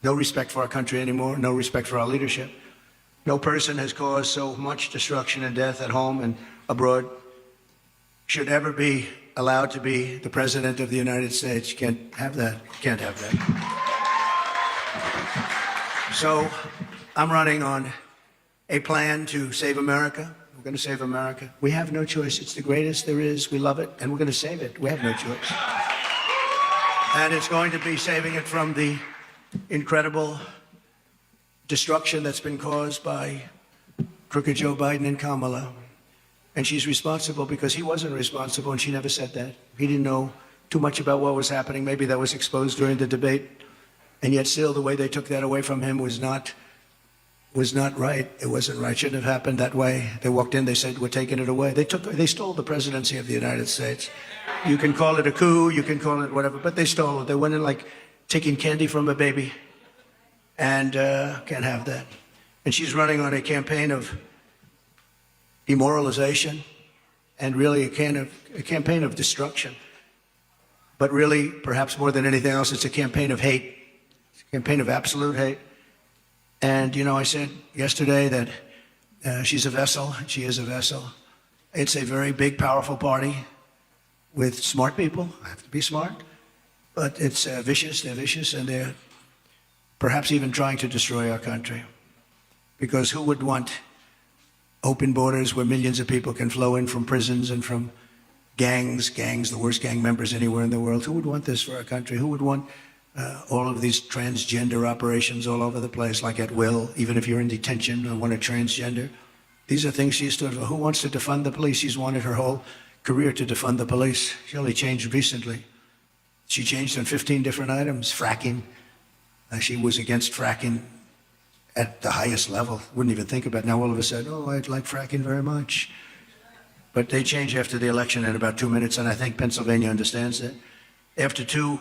no respect for our country anymore, no respect for our leadership. No person has caused so much destruction and death at home and abroad should ever be allowed to be the President of the United States. You can't have that. Can't have that. So I'm running on a plan to save America. We're going to save America. We have no choice. It's the greatest there is. We love it, and we're going to save it. We have no choice. And it's going to be saving it from the incredible destruction that's been caused by crooked Joe Biden and Kamala. And she's responsible because he wasn't responsible, and she never said that. He didn't know too much about what was happening. Maybe that was exposed during the debate. And yet still, the way they took that away from him was not right. It wasn't right. Shouldn't have happened that way. They walked in, they said, we're taking it away. They stole the presidency of the United States. You can call it a coup, you can call it whatever, but they stole it. They went in like taking candy from a baby. And can't have that. And she's running on a campaign of demoralization and really a campaign of destruction. But really, perhaps more than anything else, it's a campaign of hate. It's a campaign of absolute hate. And, you know, I said yesterday that she's a vessel. She is a vessel. It's a very big, powerful party with smart people. I have to be smart. But it's vicious. They're vicious, and they're perhaps even trying to destroy our country. Because who would want open borders where millions of people can flow in from prisons and from gangs, the worst gang members anywhere in the world? Who would want this for our country? Who would want all of these transgender operations all over the place, like at will, even if you're in detention or want a transgender? These are things she stood for. Who wants to defund the police? She's wanted her whole career to defund the police. She only changed recently. She changed on 15 different items. Fracking. She was against fracking at the highest level. Wouldn't even think about it. Now all of a sudden, oh, I'd like fracking very much. But they changed after the election in about 2 minutes, and I think Pennsylvania understands that. After 2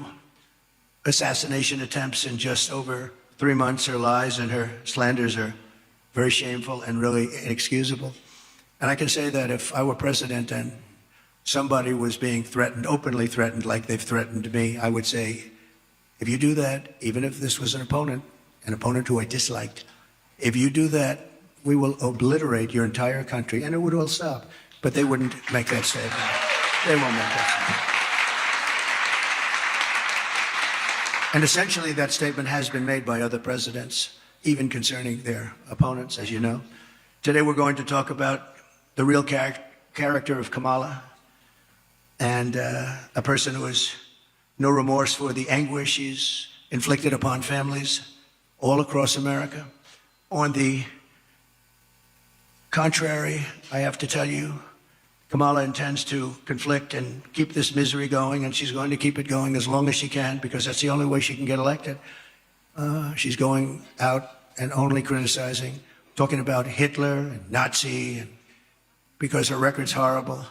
assassination attempts in just over 3 months, her lies and her slanders are very shameful and really inexcusable. And I can say that if I were president and somebody was being threatened, openly threatened like they've threatened me, I would say, if you do that, even if this was an opponent who I disliked, if you do that, we will obliterate your entire country, and it would all stop. But they wouldn't make that statement. They won't make that statement. And essentially, that statement has been made by other presidents, even concerning their opponents, as you know. Today, we're going to talk about the real character of Kamala, and a person who has no remorse for the anguish she's inflicted upon families all across America. On the contrary, I have to tell you, Kamala intends to conflict and keep this misery going, and she's going to keep it going as long as she can, because that's the only way she can get elected. She's going out and only criticizing, talking about Hitler and Nazi, and because her record's horrible.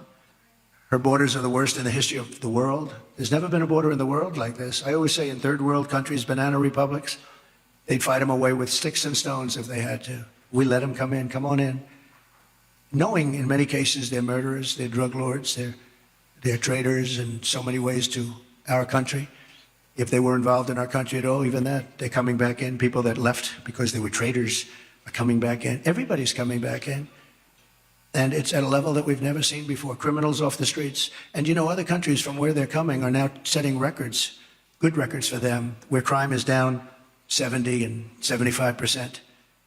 Her borders are the worst in the history of the world. There's never been a border in the world like this. I always say in third world countries, banana republics, they'd fight them away with sticks and stones if they had to. We let them come in, come on in. Knowing in many cases they're murderers, they're drug lords, they're traitors in so many ways to our country. If they were involved in our country at all, even that, they're coming back in. People that left because they were traitors are coming back in. Everybody's coming back in. And it's at a level that we've never seen before. Criminals off the streets. And you know, other countries from where they're coming are now setting records, good records for them, where crime is down 70 and 75%,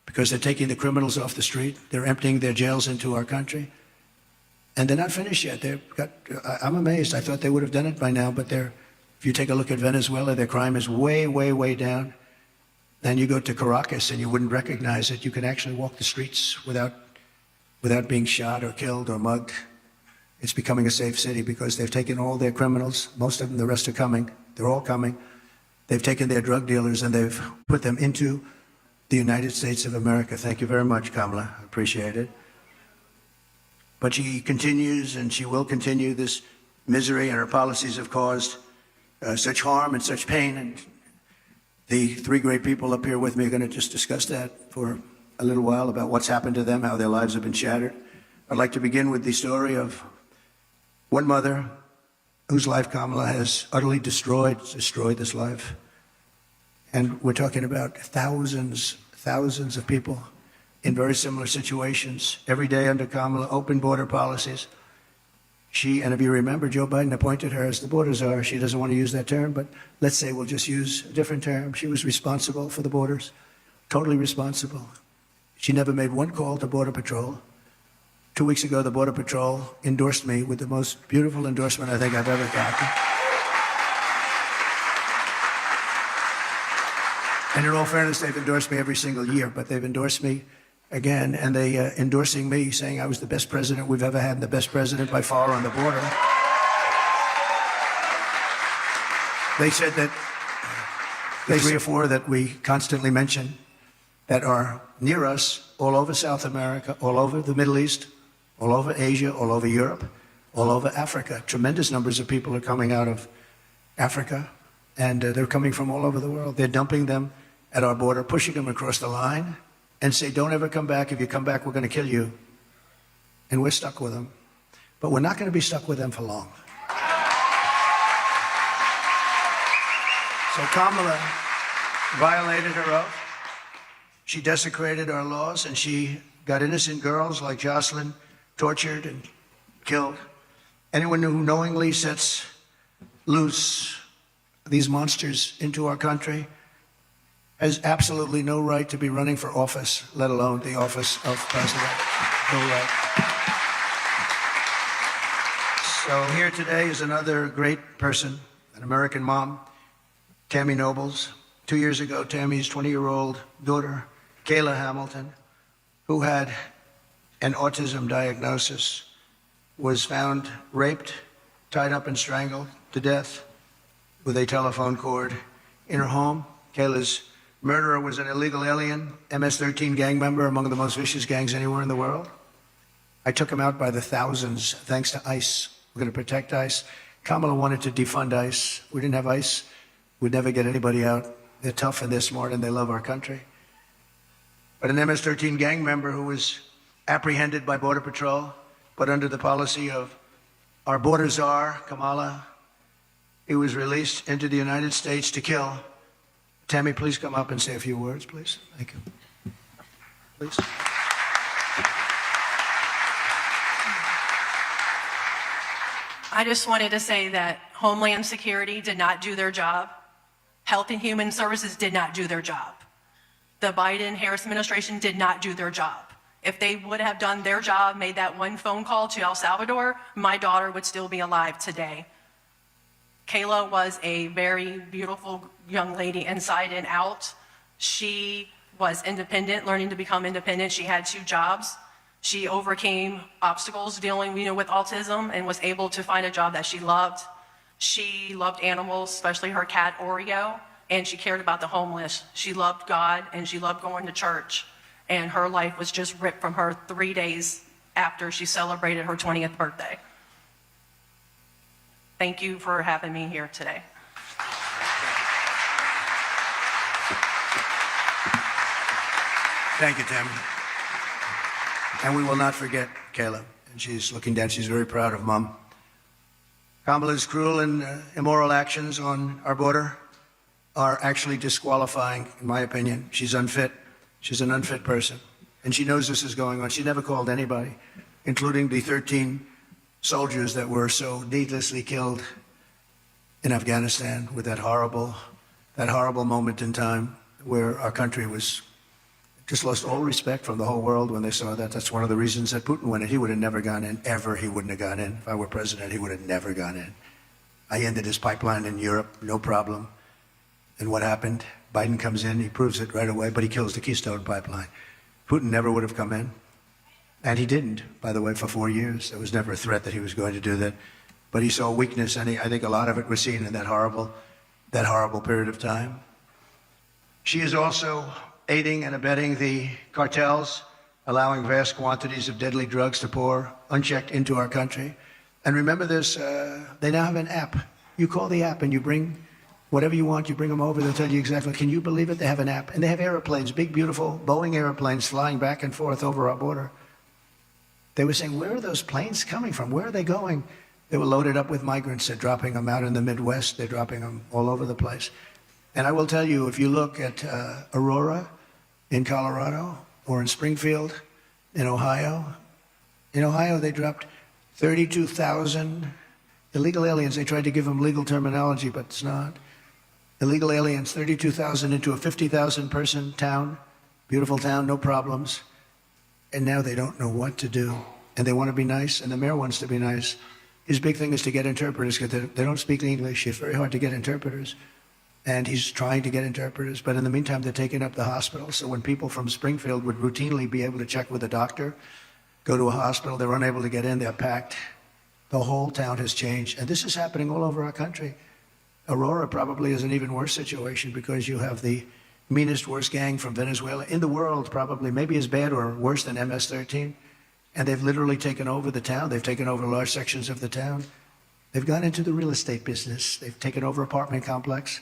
because they're taking the criminals off the street. They're emptying their jails into our country. And they're not finished yet. I'm amazed. I thought they would have done it by now, but if you take a look at Venezuela, their crime is way, way, way down. Then you go to Caracas and you wouldn't recognize it. You can actually walk the streets without being shot or killed or mugged. It's becoming a safe city because they've taken all their criminals. Most of them, the rest are coming. They're all coming. They've taken their drug dealers and they've put them into the United States of America. Thank you very much, Kamala. I appreciate it. But she continues, and she will continue this misery, and her policies have caused such harm and such pain. And the 3 great people up here with me are going to just discuss that for a little while, about what's happened to them, how their lives have been shattered. I'd like to begin with the story of one mother whose life Kamala has utterly destroyed this life. And we're talking about thousands of people in very similar situations every day under Kamala, open border policies. And if you remember, Joe Biden appointed her as the border czar. She doesn't want to use that term, but let's say we'll just use a different term. She was responsible for the borders, totally responsible. She never made one call to Border Patrol. 2 weeks ago, the Border Patrol endorsed me with the most beautiful endorsement I think I've ever gotten. And in all fairness, they've endorsed me every single year, but they've endorsed me again, and they endorsing me, saying I was the best president we've ever had, and the best president by far on the border. They said that the 3 or 4 that we constantly mention that are near us, all over South America, all over the Middle East, all over Asia, all over Europe, all over Africa. Tremendous numbers of people are coming out of Africa, and they're coming from all over the world. They're dumping them at our border, pushing them across the line, and say, don't ever come back. If you come back, we're going to kill you. And we're stuck with them. But we're not going to be stuck with them for long. So Kamala violated her oath. She desecrated our laws, and she got innocent girls like Jocelyn tortured and killed. Anyone who knowingly sets loose these monsters into our country has absolutely no right to be running for office, let alone the office of president. No right. So here today is another great person, an American mom, Tammy Nobles. 2 years ago, Tammy's 20-year-old daughter, Kayla Hamilton, who had an autism diagnosis, was found raped, tied up and strangled to death with a telephone cord in her home. Kayla's murderer was an illegal alien, MS-13 gang member, among the most vicious gangs anywhere in the world. I took him out by the thousands, thanks to ICE. We're going to protect ICE. Kamala wanted to defund ICE. We didn't have ICE. We'd never get anybody out. They're tough and they're smart and they love our country. But an MS-13 gang member who was apprehended by Border Patrol, but under the policy of our border czar, Kamala, he was released into the United States to kill. Tammy, please come up and say a few words, please. Thank you. Please. I just wanted to say that Homeland Security did not do their job. Health and Human Services did not do their job. The Biden-Harris administration did not do their job. If they would have done their job, made that one phone call to El Salvador, my daughter would still be alive today. Kayla was a very beautiful young lady inside and out. She was independent, learning to become independent. She had 2 jobs. She overcame obstacles dealing, with autism and was able to find a job that she loved. She loved animals, especially her cat Oreo, and she cared about the homeless. She loved God and she loved going to church. And her life was just ripped from her 3 days after she celebrated her 20th birthday. Thank you for having me here today. Thank you, Tammy. And we will not forget Kayla. And she's looking down. She's very proud of Mom. Kamala's cruel and immoral actions on our border are actually disqualifying, in my opinion. She's unfit. She's an unfit person. And she knows this is going on. She never called anybody, including the 13 soldiers that were so needlessly killed in Afghanistan with that horrible moment in time where our country was just lost all respect from the whole world when they saw that. That's one of the reasons that Putin went in. He would have never gone in, ever. He wouldn't have gone in. If I were president, he would have never gone in. I ended his pipeline in Europe, no problem. And what happened? Biden comes in, he proves it right away, but he kills the Keystone Pipeline. Putin never would have come in. And he didn't, by the way, for 4 years. There was never a threat that he was going to do that. But he saw weakness, and I think a lot of it was seen in that horrible period of time. She is also aiding and abetting the cartels, allowing vast quantities of deadly drugs to pour unchecked into our country. And remember this, they now have an app. You call the app and you bring whatever you want, you bring them over, they'll tell you exactly. Can you believe it? They have an app. And they have airplanes, big, beautiful Boeing airplanes flying back and forth over our border. They were saying, where are those planes coming from? Where are they going? They were loaded up with migrants. They're dropping them out in the Midwest. They're dropping them all over the place. And I will tell you, if you look at Aurora in Colorado or in Springfield in Ohio they dropped 32,000 illegal aliens. They tried to give them legal terminology, but it's not. Illegal aliens, 32,000 into a 50,000 person town, beautiful town, no problems. And now they don't know what to do. And they want to be nice, and the mayor wants to be nice. His big thing is to get interpreters, because they don't speak English. It's very hard to get interpreters. And he's trying to get interpreters, but in the meantime, they're taking up the hospital. So when people from Springfield would routinely be able to check with a doctor, go to a hospital, they're unable to get in, they're packed. The whole town has changed. And this is happening all over our country. Aurora probably is an even worse situation because you have the meanest, worst gang from Venezuela in the world, probably, maybe as bad or worse than MS-13. And they've literally taken over the town. They've taken over large sections of the town. They've gone into the real estate business. They've taken over apartment complex.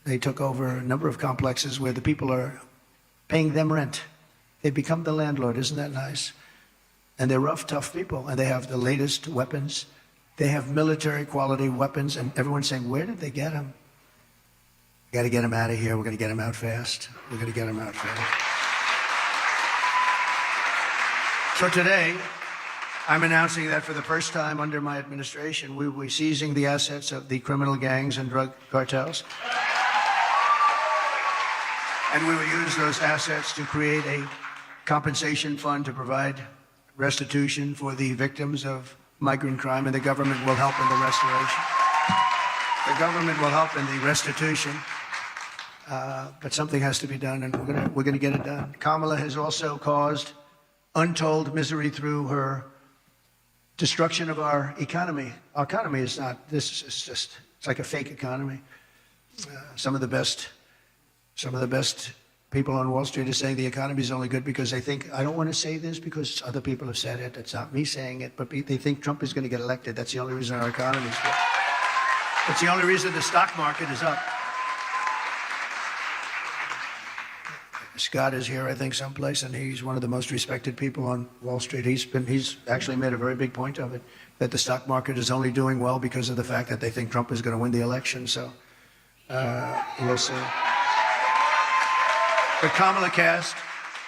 They took over a number of complexes where the people are paying them rent. They've become the landlord. Isn't that nice? And they're rough, tough people, and they have the latest weapons. They have military quality weapons, and everyone's saying, where did they get them? We got to get them out of here. We're going to get them out fast. We're going to get them out fast. So today, I'm announcing that for the first time under my administration, we will be seizing the assets of the criminal gangs and drug cartels. And we will use those assets to create a compensation fund to provide restitution for the victims of migrant crime, and the government will help in the restoration. The government will help in the restitution, but something has to be done, and we're going to get it done. Kamala has also caused untold misery through her destruction of our economy. Our economy is not, this is just, it's like a fake economy. Some of the best people on Wall Street are saying the economy is only good because they think, I don't want to say this because other people have said it, it's not me saying it, but they think Trump is going to get elected. That's the only reason our economy is good. It's the only reason the stock market is up. Scott is here, I think, someplace, and he's one of the most respected people on Wall Street. He's actually made a very big point of it, that the stock market is only doing well because of the fact that they think Trump is going to win the election. So we'll see. But Kamala cast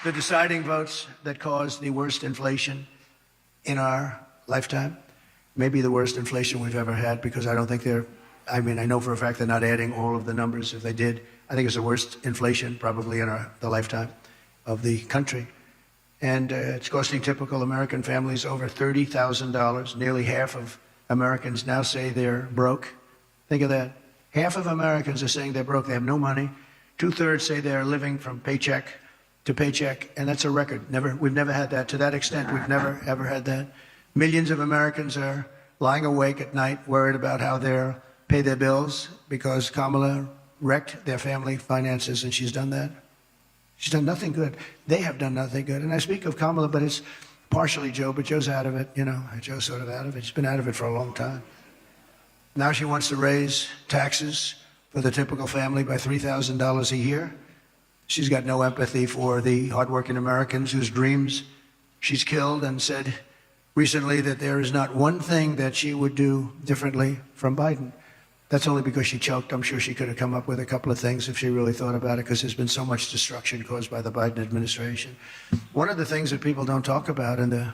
the deciding votes that caused the worst inflation in our lifetime, maybe the worst inflation we've ever had, because I don't think I know for a fact they're not adding all of the numbers. If they did, I think it's the worst inflation probably in the lifetime of the country. And it's costing typical American families over $30,000. Nearly half of Americans now say they're broke. Think of that. Half of Americans are saying they're broke. They have no money. 2/3 say they're living from paycheck to paycheck, and that's a record. We've never had that. To that extent, we've never, ever had that. Millions of Americans are lying awake at night worried about how they'll pay their bills because Kamala wrecked their family finances, and she's done that. She's done nothing good. They have done nothing good. And I speak of Kamala, but it's partially Joe, but Joe's out of it. Joe's sort of out of it. She's been out of it for a long time. Now she wants to raise taxes for the typical family by $3,000 a year. She's got no empathy for the hardworking Americans whose dreams she's killed, and said recently that there is not one thing that she would do differently from Biden. That's only because she choked. I'm sure she could have come up with a couple of things if she really thought about it, because there's been so much destruction caused by the Biden administration. One of the things that people don't talk about, and the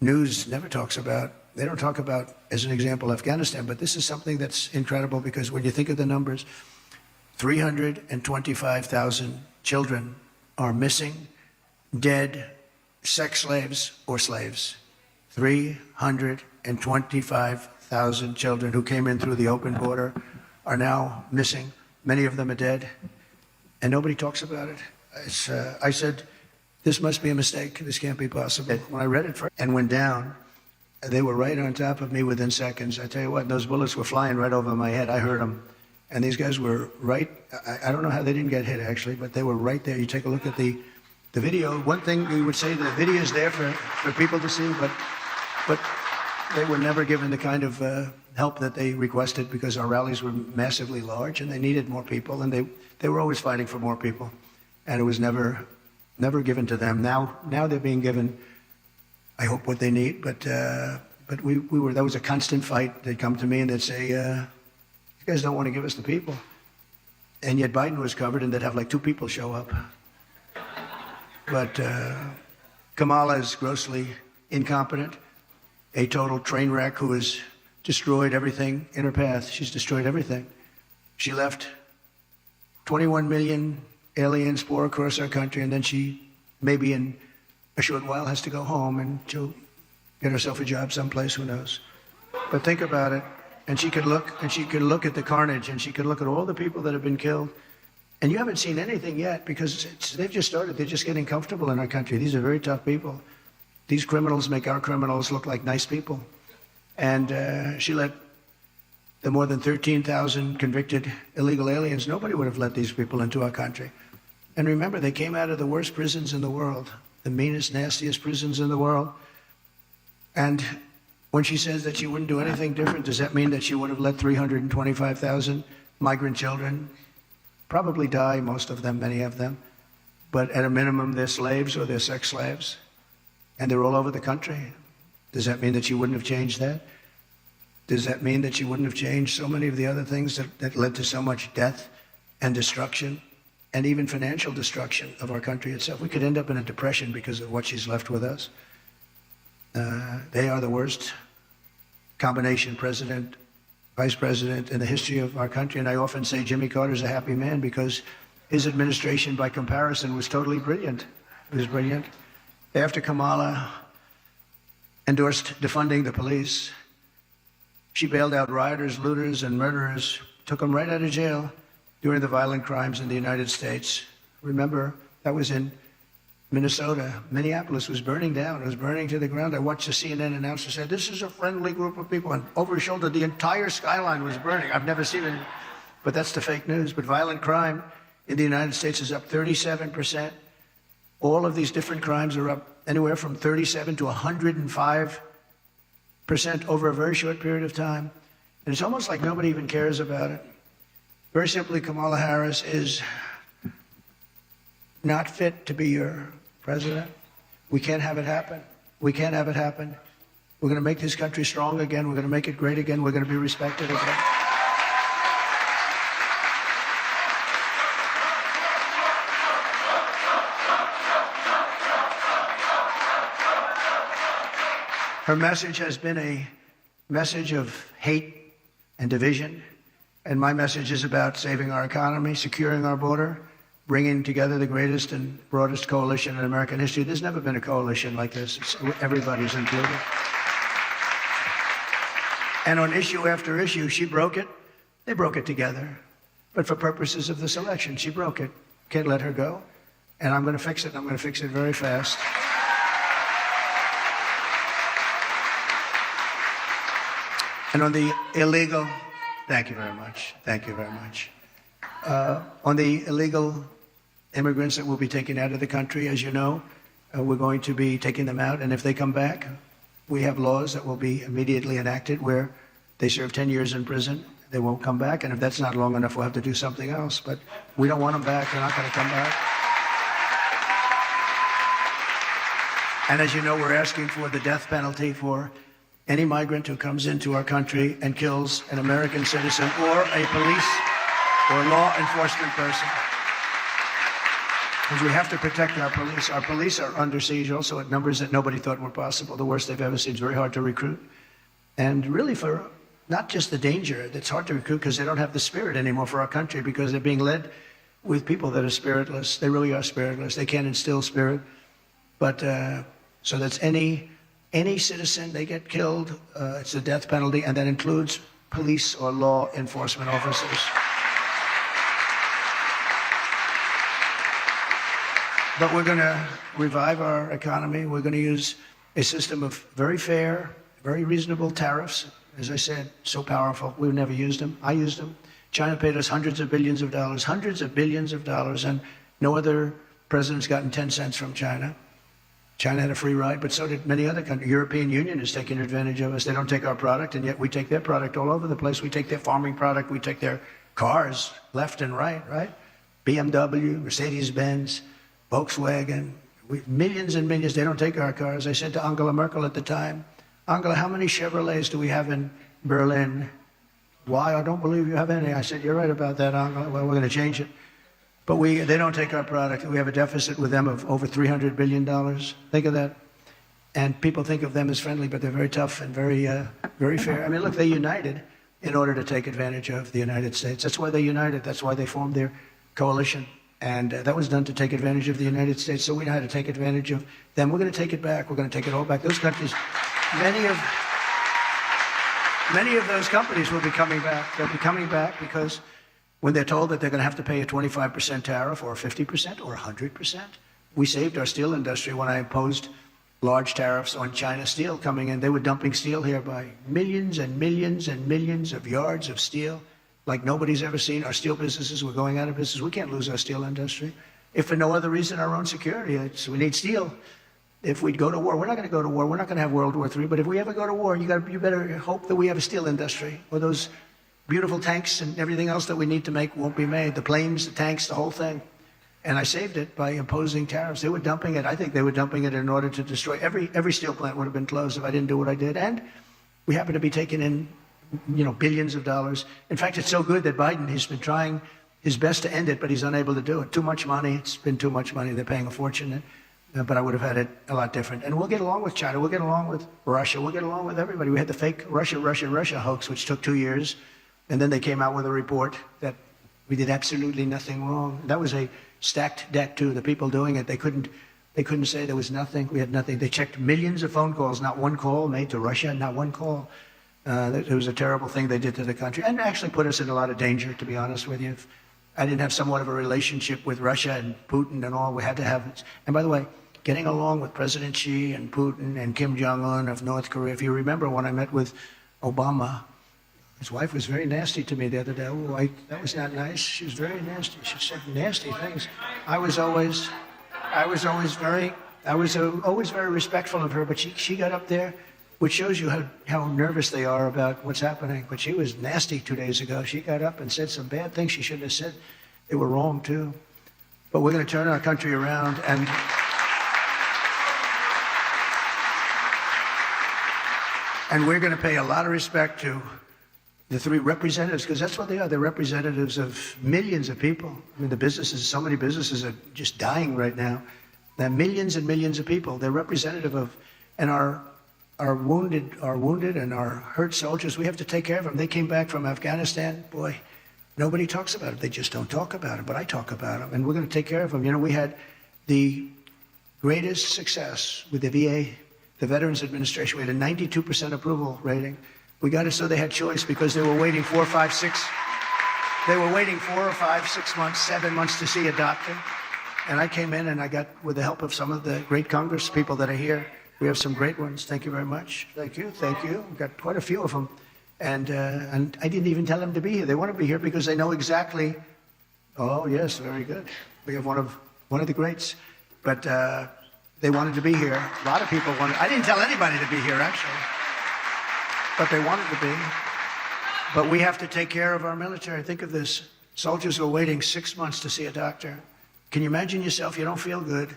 news never talks about, they don't talk about, as an example, Afghanistan, but this is something that's incredible, because when you think of the numbers, 325,000 children are missing, dead, sex slaves, or slaves. 325,000 children who came in through the open border are now missing. Many of them are dead, and nobody talks about it. I said, this must be a mistake. This can't be possible. When I read it first and went down, they were right on top of me within seconds. I tell you what, those bullets were flying right over my head. I heard them. And these guys were right. I don't know how they didn't get hit, actually, but they were right there. You take a look at the video. One thing we would say, the video is there for people to see, but they were never given the kind of help that they requested, because our rallies were massively large and they needed more people, and they were always fighting for more people, and it was never given to them. Now they're being given, I hope, what they need, but that was a constant fight. They'd come to me and they'd say, you guys don't want to give us the people. And yet Biden was covered, and they'd have like 2 people show up. But Kamala is grossly incompetent, a total train wreck who has destroyed everything in her path. She's destroyed everything. She left 21 million aliens pour across our country, and then she, maybe in a short while, has to go home, and she'll get herself a job someplace, who knows. But think about it. And she could look at the carnage, and she could look at all the people that have been killed. And you haven't seen anything yet, because they've just started. They're just getting comfortable in our country. These are very tough people. These criminals make our criminals look like nice people. And she let the more than 13,000 convicted illegal aliens, nobody would have let these people into our country. And remember, they came out of the worst prisons in the world, the meanest, nastiest prisons in the world. And when she says that she wouldn't do anything different, does that mean that she would have let 325,000 migrant children probably die, most of them, many of them? But at a minimum, they're slaves or they're sex slaves. And they're all over the country. Does that mean that she wouldn't have changed that? Does that mean that she wouldn't have changed so many of the other things that led to so much death and destruction and even financial destruction of our country itself? We could end up in a depression because of what she's left with us. They are the worst combination president, vice president in the history of our country. And I often say Jimmy Carter's a happy man because his administration, by comparison, was totally brilliant. It was brilliant. After Kamala endorsed defunding the police, she bailed out rioters, looters, and murderers, took them right out of jail during the violent crimes in the United States. Remember, that was in Minnesota. Minneapolis was burning down. It was burning to the ground. I watched the CNN announcer say, "This is a friendly group of people." And over his shoulder, the entire skyline was burning. I've never seen it, but that's the fake news. But violent crime in the United States is up 37%. All of these different crimes are up anywhere from 37 to 105% over a very short period of time. And it's almost like nobody even cares about it. Very simply, Kamala Harris is not fit to be your president. We can't have it happen. We can't have it happen. We're going to make this country strong again. We're going to make it great again. We're going to be respected again. Her message has been a message of hate and division. And my message is about saving our economy, securing our border, bringing together the greatest and broadest coalition in American history. There's never been a coalition like this. Everybody's included. And on issue after issue, she broke it. They broke it together. But for purposes of this election, she broke it. Can't let her go. And I'm going to fix it. I'm going to fix it very fast. And on the illegal, thank you very much. Thank you very much. On the illegal immigrants that will be taken out of the country, as you know, we're going to be taking them out. And if they come back, we have laws that will be immediately enacted where they serve 10 years in prison. They won't come back. And if that's not long enough, we'll have to do something else. But we don't want them back. They're not going to come back. And as you know, we're asking for the death penalty for any migrant who comes into our country and kills an American citizen or a police or law enforcement person. Because we have to protect our police. Our police are under siege also at numbers that nobody thought were possible, the worst they've ever seen. It's very hard to recruit. And really for not just the danger, it's hard to recruit because they don't have the spirit anymore for our country because they're being led with people that are spiritless. They really are spiritless. They can't instill spirit. But so that's any citizen, they get killed, it's a death penalty, and that includes police or law enforcement officers. But we're going to revive our economy. We're going to use a system of very fair, very reasonable tariffs. As I said, so powerful. We've never used them. I used them. China paid us hundreds of billions of dollars, and no other president's gotten 10 cents from China. China had a free ride, but so did many other countries. European Union is taking advantage of us. They don't take our product, and yet we take their product all over the place. We take their farming product. We take their cars left and right? BMW, Mercedes-Benz, Volkswagen, millions and millions. They don't take our cars. I said to Angela Merkel at the time, Angela, how many Chevrolets do we have in Berlin? Why? I don't believe you have any. I said, you're right about that. Well, we're going to change it. But they don't take our product. We have a deficit with them of over $300 billion. Think of that. And people think of them as friendly, but they're very tough and very, very fair. I mean, look, they united in order to take advantage of the United States. That's why they united. That's why they formed their coalition. And that was done to take advantage of the United States. So we know how to take advantage of them. We're going to take it back. We're going to take it all back. Those countries, many of those companies will be coming back. They'll be coming back because when they're told that they're going to have to pay a 25% tariff or 50% or 100%, we saved our steel industry when I imposed large tariffs on China steel coming in. They were dumping steel here by millions and millions and millions of yards of steel like nobody's ever seen. Our steel businesses were going out of business. We can't lose our steel industry. If for no other reason, our own security. We need steel. If we go to war, we're not going to go to war. We're not going to have World War III. But if we ever go to war, you better hope that we have a steel industry, or those beautiful tanks and everything else that we need to make won't be made. The planes, the tanks, the whole thing. And I saved it by imposing tariffs. They were dumping it. I think they were dumping it in order to destroy every steel plant would have been closed if I didn't do what I did. And we happen to be taking in, billions of dollars. In fact, it's so good that Biden, he's been trying his best to end it, but he's unable to do it. Too much money. It's been too much money. They're paying a fortune. But I would have had it a lot different. And we'll get along with China. We'll get along with Russia. We'll get along with everybody. We had the fake Russia hoax, which took 2 years. And then they came out with a report that we did absolutely nothing wrong. That was a stacked deck, too. The people doing it, they couldn't say there was nothing. We had nothing. They checked millions of phone calls, not one call made to Russia, not one call. It was a terrible thing they did to the country and actually put us in a lot of danger, to be honest with you. If I didn't have somewhat of a relationship with Russia and Putin and all, we had to have it. And by the way, getting along with President Xi and Putin and Kim Jong-un of North Korea. If you remember when I met with Obama, his wife was very nasty to me the other day. Oh, that was not nice. She was very nasty. She said nasty things. I was always very respectful of her, but she got up there, which shows you how nervous they are about what's happening. But she was nasty 2 days ago. She got up and said some bad things she shouldn't have said. They were wrong, too. But we're going to turn our country around, and we're going to pay a lot of respect to the three representatives, because that's what they are. They're representatives of millions of people. I mean, so many businesses are just dying right now. There are millions and millions of people. They're representative of, and our wounded and our hurt soldiers, we have to take care of them. They came back from Afghanistan. Boy, nobody talks about it. They just don't talk about it, but I talk about them, and we're going to take care of them. We had the greatest success with the VA, the Veterans Administration. We had a 92% approval rating. We got it so they had choice because they were waiting 4 or 5, 6 months, 7 months to see a doctor. And I came in and I got, with the help of some of the great Congress people that are here, we have some great ones. Thank you very much. Thank you. We've got quite a few of them. And I didn't even tell them to be here. They want to be here because they know exactly. Oh, yes, very good. We have one of the greats. But they wanted to be here. A lot of people wanted. I didn't tell anybody to be here, actually. But they wanted to be. But we have to take care of our military. Think of this. Soldiers are waiting 6 months to see a doctor. Can you imagine yourself? You don't feel good.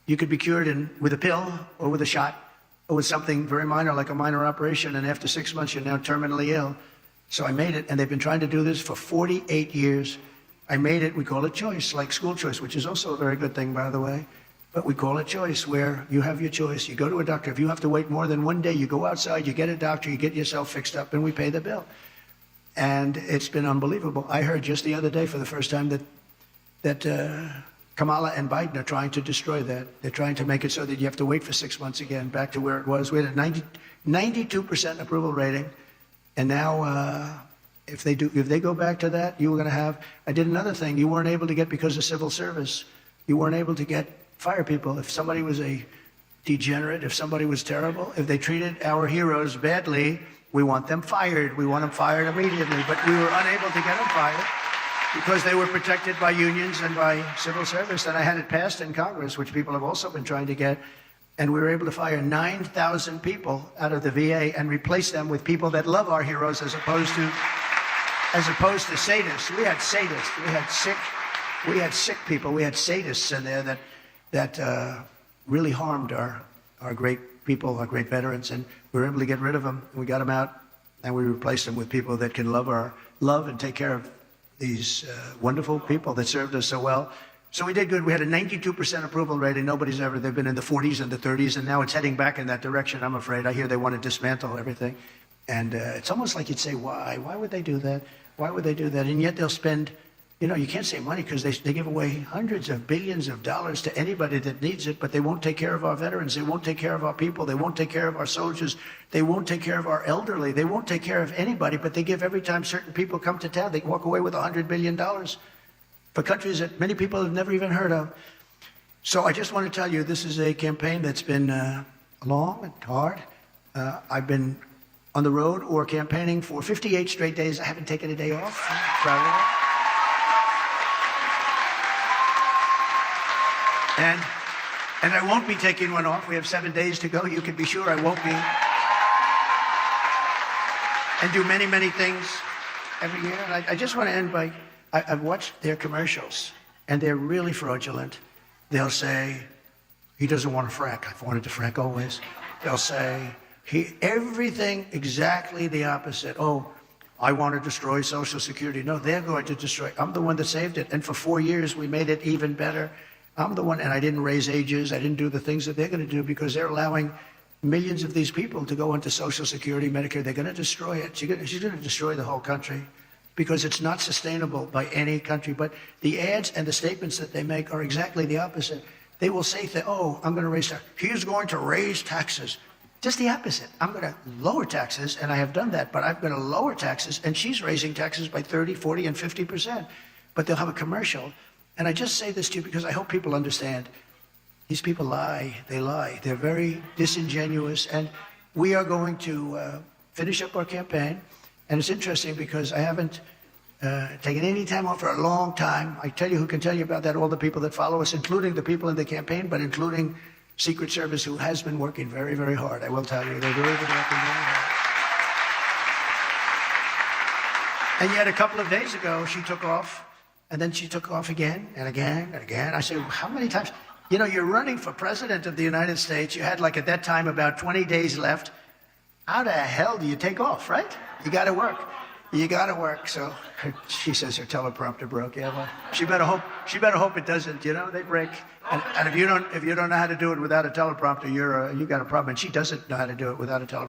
You could be cured with a pill or with a shot or with something very minor, like a minor operation, and after 6 months, you're now terminally ill. So I made it, and they've been trying to do this for 48 years. I made it. We call it choice, like school choice, which is also a very good thing, by the way. But we call it choice, where you have your choice. You go to a doctor. If you have to wait more than 1 day, you go outside, you get a doctor, you get yourself fixed up, and we pay the bill. And it's been unbelievable. I heard just the other day for the first time that Kamala and Biden are trying to destroy that. They're trying to make it so that you have to wait for 6 months again, back to where it was. We had a 92% approval rating. And now, if they go back to that, you were going to have, I did another thing you weren't able to get because of civil service. You weren't able to fire people. If somebody was a degenerate, if somebody was terrible, if they treated our heroes badly, we want them fired. We want them fired immediately. But we were unable to get them fired because they were protected by unions and by civil service. And I had it passed in Congress, which people have also been trying to get. And we were able to fire 9,000 people out of the VA and replace them with people that love our heroes as opposed to sadists. We had sadists. We had sick people. We had sadists in there that really harmed our great people, our great veterans, and we were able to get rid of them. We got them out and we replaced them with people that can love and take care of these wonderful people that served us so well. So we did good. We had a 92% approval rating. They've been in the 40s and the 30s, and now it's heading back in that direction, I'm afraid. I hear they want to dismantle everything. And it's almost like you'd say, why? Why would they do that? Why would they do that? And yet they'll spend, you can't say money because they give away hundreds of billions of dollars to anybody that needs it, but they won't take care of our veterans. They won't take care of our people. They won't take care of our soldiers. They won't take care of our elderly. They won't take care of anybody, but they give every time certain people come to town. They walk away with $100 billion for countries that many people have never even heard of. So I just want to tell you, this is a campaign that's been long and hard. I've been on the road or campaigning for 58 straight days. I haven't taken a day off. I'm proud of that. And I won't be taking one off. We have 7 days to go. You can be sure I won't be. And do many, many things every year. And I just want to end by, I've watched their commercials, and they're really fraudulent. They'll say, he doesn't want to frack. I've wanted to frack always. They'll say, everything exactly the opposite. Oh, I want to destroy Social Security. No, they're going to destroy. I'm the one that saved it. And for 4 years, we made it even better. I'm the one, and I didn't raise ages. I didn't do the things that they're going to do because they're allowing millions of these people to go into Social Security, Medicare. They're going to destroy it. She's going to destroy the whole country because it's not sustainable by any country. But the ads and the statements that they make are exactly the opposite. They will say, oh, I'm going to raise taxes. He's going to raise taxes. Just the opposite. I'm going to lower taxes, and I have done that, but I'm going to lower taxes, and she's raising taxes by 30, 40, and 50%. But they'll have a commercial. And I just say this to you because I hope people understand. These people lie. They lie. They're very disingenuous. And we are going to finish up our campaign. And it's interesting because I haven't taken any time off for a long time. I tell you who can tell you about that, all the people that follow us, including the people in the campaign, but including Secret Service, who has been working very, very hard. I will tell you, they're really been working very hard. And yet a couple of days ago, she took off, and then she took off again and again and again. I said, how many times? You're running for president of the United States. You had, at that time, about 20 days left. How the hell do you take off, right? You got to work. You got to work. So she says her teleprompter broke. Yeah, well, she better hope it doesn't. They break. And if you don't know how to do it without a teleprompter, you got a problem. And she doesn't know how to do it without a teleprompter.